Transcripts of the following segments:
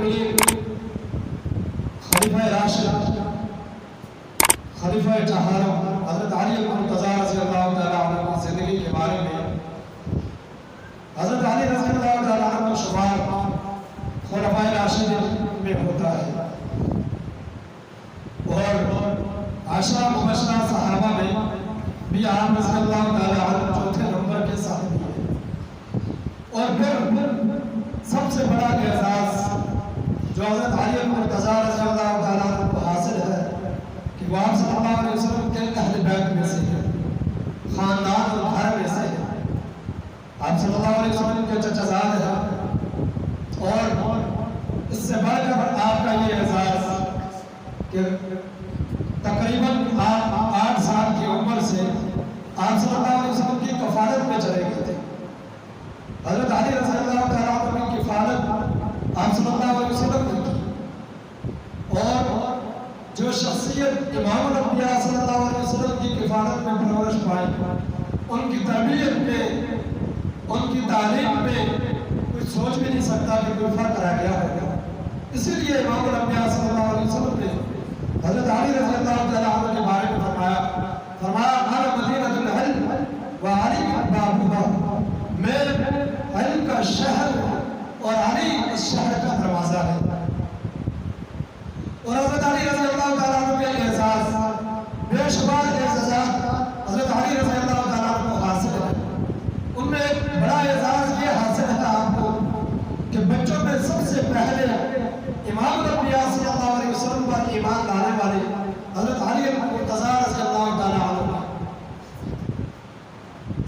المؤمنین خلیفہ راشد خلیفہ چہارم حضرت علی المرتضیٰ رضی اللہ تعالیٰ عنہ کی زندگی کے بارے میں حضرت علی رضی اللہ تعالیٰ عنہ کا شمار خلفائے راشدین میں ہوتا ہے اور عشرہ مبشرہ صحابہ میں بھی آپ رضی اللہ تعالیٰ عنہ چوتھے نمبر کے صاحب ہیں۔ اور پھر سب سے بڑا اعزاز جو حضرت علی المرتضیٰ رضی اللہ تعالیٰ عنہ کو حاصل ہے کہ وہ آپ صلی اللہ علیہ وسلم کے اہل بیت میں سے ہے، خاندان اور گھر میں سے ہے، آپ صلی اللہ علیہ وسلم کے چچزاد ہیں۔ اور اس سے بڑھ کر آپ کا یہ اعزاز کہ تقریباً آپ 8 سال کی عمر سے آپ صلی اللہ علیہ وسلم کی کفالت میں چلے گئے تھے۔ حضرت علی رضی اللہ تعالیٰ عنہ کی کفالت آپ صلی اللہ علیہ وسلم نے کی، اور جو شخصیت امام الانبیاء صلی اللہ علیہ وسلم کی کفالت میں پرورش پائی، ان کی تربیت میں، ان کی تعلیم میں کوئی سوچ بھی نہیں سکتا کہ کوئی فرق رہ گیا ہوگا۔ اسی لیے امام الانبیاء صلی اللہ علیہ وسلم نے حضرت علی رضی اللہ تعالیٰ عنہ کے بارے میں فرمایا انا مدینۃ العلم وعلی بابها، میں علم کا شہر اور علی اس شہر کا دروازہ ہے۔ اور حضرت علی رضی اللہ تعالیٰ عنہ کے اعزاز بے شمار اعزازات حضرت علی رضی اللہ تعالیٰ عنہ کو حاصل ہے۔ ان میں ایک بڑا اعزاز یہ حاصل ہے آپ کو کہ بچوں میں سب سے پہلے امام الانبیاء صلی اللہ علیہ وسلم پر ایمان لانے والے حضرت علی المرتضیٰ رضی اللہ تعالیٰ عنہ،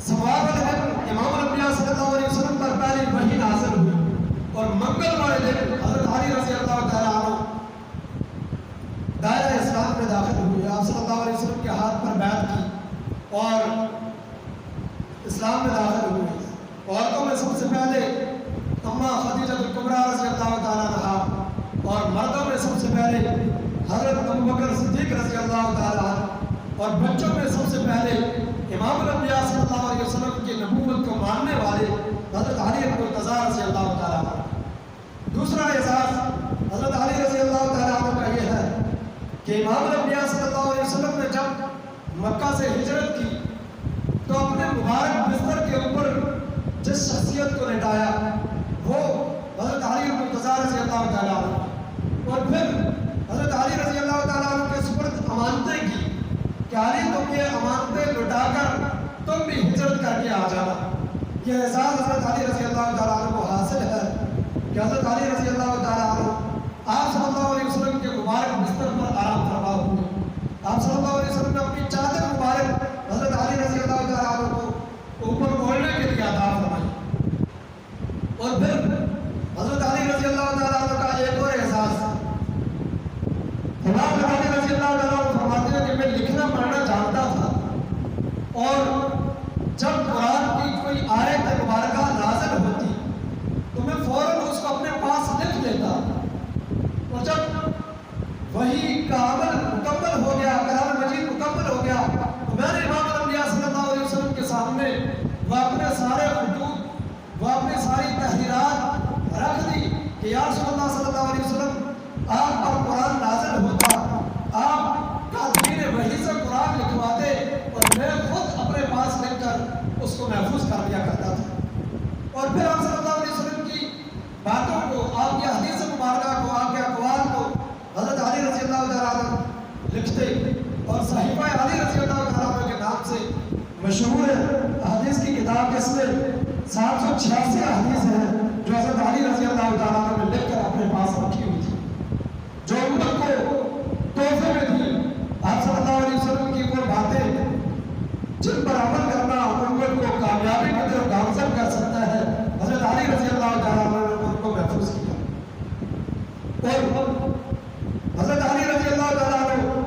ثواب الحق امام الانبیاء صلی اللہ علیہ وسلم پر پہلی وحی نازل ہوئی، اور منگل والے دن حضرت علی رضی اللہ تعالیٰ عنہ دائرہ اسلام میں داخل ہوئے، آپ صلی اللہ علیہ وسلم کے ہاتھ پر بیعت کی اور اسلام میں داخل ہوئے۔ عورتوں میں سب سے پہلے اماں خدیجہ الکبریٰ رضی اللہ تعالیٰ عنہا، اور مردوں میں سب سے پہلے حضرت ابوبکر صدیق رضی اللہ تعالیٰ عنہ، اور بچوں میں سب سے پہلے امام الانبیاء صلی اللہ علیہ وسلم کی نبوت کو ماننے والے حضرت علی المرتضیٰ رضی اللہ تعالیٰ عنہ۔ دوسرا اعزاز حضرت علی رضی اللہ تعالیٰ عنہ کا یہ ہے کہ امام الانبیاء صلی اللہ علیہ وسلم نے جب مکہ سے ہجرت کی تو اپنے مبارک بستر کے اوپر جس شخصیت کو لٹایا وہ حضرت علی المرتضیٰ رضی اللہ تعالیٰ عنہ، اور پھر حضرت علی رضی اللہ تعالیٰ عنہ کے سپرد امانتیں کی کہ علی تم یہ امانتیں لٹا کر تم بھی ہجرت کر کے آ جانا۔ یہ اعزاز حضرت علی رضی اللہ تعالیٰ عنہ کو حاصل ہے کہ حضرت علی رضی اللہ تعالیٰ عنہ آپ صلی اللہ علیہ وسلم کے مبارک بستر پر آرام فرما ہوئے، آپ صلی اللہ علیہ وسلم نے اپنی چادر مبارک حضرت علی رضی اللہ تعالیٰ عنہ کو اوپر اڑنے کے لیے عطا فرمائی۔ اور پھر حضرت علی رضی اللہ تعالیٰ عنہ کا ایک اور احساس، امام علی رضی اللہ تعالیٰ عنہ فرماتے ہیں کہ میں لکھنا پڑھنا جانتا تھا، اور جب قرآن کی کوئی آیت مبارکہ نازل ہوتی تو میں فوراً اس کو اپنے پاس لکھ لیتا، اور جب وحی کا عمل مکمل ہو گیا، کلام مجید مکمل ہو گیا، تو میں نے امام الانبیاء صلی اللہ علیہ وسلم کے سامنے وہ اپنے سارے خطوط، وہ اپنی ساری تحریرات رکھ دی کہ یا رسول اللہ صلی اللہ علیہ وسلم آپ پر قرآن نازل ہوتا، آپ کاتبین وحی سے قرآن لکھواتے، اور میں خود اپنے پاس لکھ کر اس کو محفوظ کر دیا کرتا تھا۔ اور پھر آپ صلی اللہ علیہ وسلم کی باتوں کو، آپ کی حدیث مبارکہ کو، آپ کے اقوال کو حضرت علی رضی اللہ تعالیٰ عنہ لکھتے، اور صحیفہ علی رضی اللہ تعالیٰ عنہ کے نام سے مشہور ہے۔ حدیث کی کتاب جس میں 786 حدیث ہیں جو حضرت علی رضی اللہ تعالیٰ عنہ نے لکھ کر اپنے پاس رکھی ہوئی تھی، جو امت کو تحفے میں تھی۔ آپ صلی اللہ علیہ وسلم کی وہ باتیں جن پر عمل کرنا امت کو کامیابی کی طرف گامزن کر سکتا ہے، حضرت علی رضی اللہ تعالیٰ عنہ نے ان کو محفوظ کیا۔ اور حضرت علی رضی اللہ تعالیٰ عنہ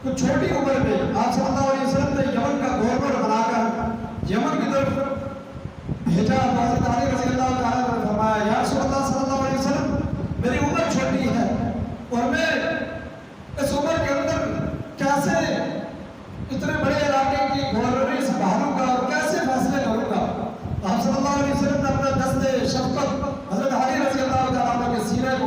کچھ چھوٹی عمر میں آپ صلی اللہ علیہ وسلم نے یمن کا گورنر بنا کر یمن کی طرف بھیجا۔ حضرت علی رضی اللہ تعالیٰ عنہ نے فرمایا یا رسول اللہ صلی اللہ علیہ وسلم میری عمر چھوٹی ہے، اور میں اس عمر کے اندر کیسے اتنے بڑے علاقے کی گورنری سنبھالوں گا اور کیسے فیصلے کروں گا۔ آپ صلی اللہ علیہ وسلم نے اپنا دست شفقت حضرت علی رضی اللہ تعالیٰ عنہ کے سینے کو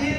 3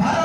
12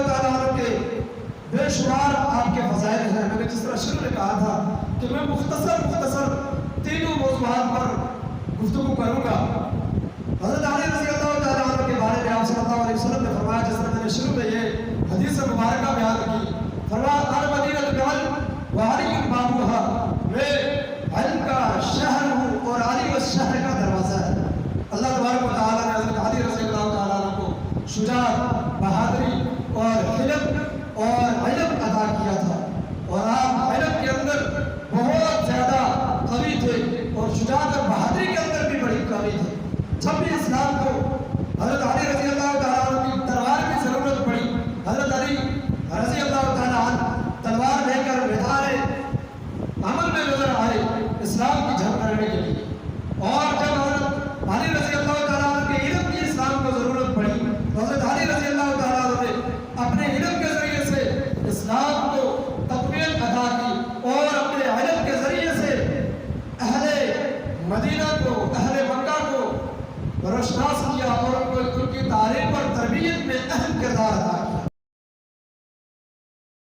اللہ تعالیٰ عنہ کے بے شمار آپ کے فضائل ہیں. میں نے جس طرح شروع میں کہا تھا کہ میں مختصر تینوں موضوعات پر گفتگو کروں گا. حضرت علی رضی اللہ تعالیٰ عنہ کے بارے میں آپ صلی اللہ علیہ وسلم نے فرمایا، جس طرح میں نے شروع میں یہ حدیث مبارکہ بیان کی، فرمایا المدینہ الجبل وعلی بابها، میں علم کا شہر ہوں اور علی اس شہر کا دروازہ ہے. اللہ تبارک و تعالیٰ نے حضرت علی رضی اللہ تعالیٰ عنہ کو شجاعت، بہادری اور حلم اور علم عطا کیا تھا، اور آپ علم کے اندر بہت زیادہ قوی تھے اور شجاعت اور بہادری کے اندر بھی بڑی قوی تھے. جب بھی اسلام کو حضرت علی رضی اللہ تعالیٰ عنہ کی تلوار کی ضرورت پڑی، حضرت علی رضی اللہ تعالیٰ عنہ تلوار لے کر میدان عمل میں نظر آئے اسلام کی جنگ کرنے کے لیے. اور جب حضرت علی رضی اللہ تعالیٰ عنہ کے علم کی اسلام کو ضرورت پڑی تو حضرت علی رضی اللہ تعالیٰ عنہ نے اپنے علم کے ذریعے سے اسلام کو تقویت عطا کی اور اپنے علم کے ذریعے سے اہل مدینہ کو، اہل مکہ کو روشناس کیا اور ان کو ان کی تعلیم اور تربیت میں اہم کردار ادا